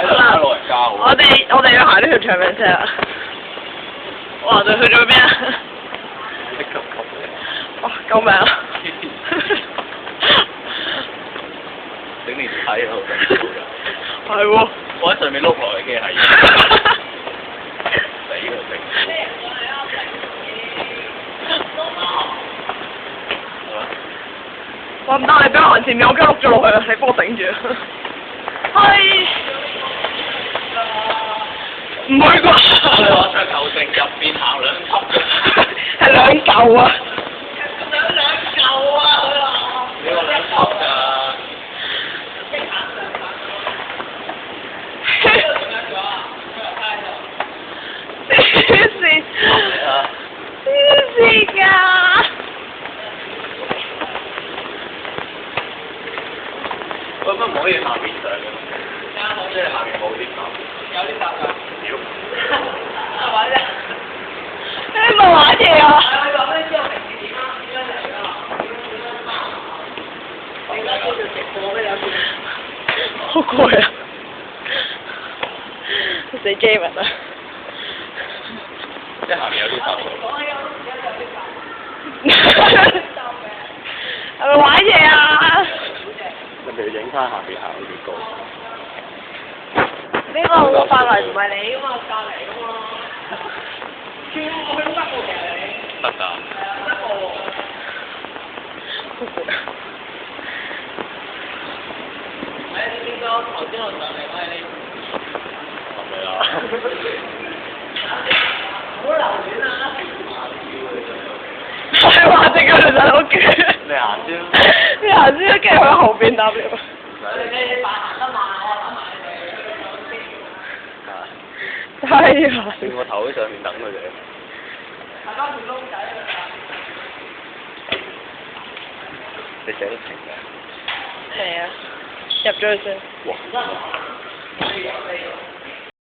老人家好。我哋要行呢條長命車啊！哇！我哋去咗邊啊？哇！救命啊！整年睇啊！係喎。我喺上面碌落嚟嘅係。死啦死！我唔得，你俾我行前面，我驚碌咗落去啊！你幫我頂住。係。唔會啩？我桌球城入邊行2級。係2嚿啊！兩嚿啊！佢話。你話2級㗎？黐線！黐線㗎！喂，乜唔可以下邊上嘅？即係下面冇啲搭。有啲搭㗎。屌！係咪啫？你咪玩嘢啊！係我講咩之後平時點啊？點樣嚟㗎？你而家叫做直播咩？有時。好攰啊！死 James 啊！即係下面有啲搭。係咪玩嘢啊？人哋影翻下邊行到幾高。呢個範圍唔係你㗎嘛，隔離㗎嘛。轉我去都得喎，其實你。得㗎。係啊，得喎。你邊個頭先我上嚟喂你？係咪啊？好留戀啊！係話隻腳就喺屋企。你行先。你行先，跟住喺後邊搭你。你扮行得慢，我等埋你。係啊！轉個頭喺上面等佢哋。行多條窿仔你寫得停嘅？係啊，入咗去先。哇！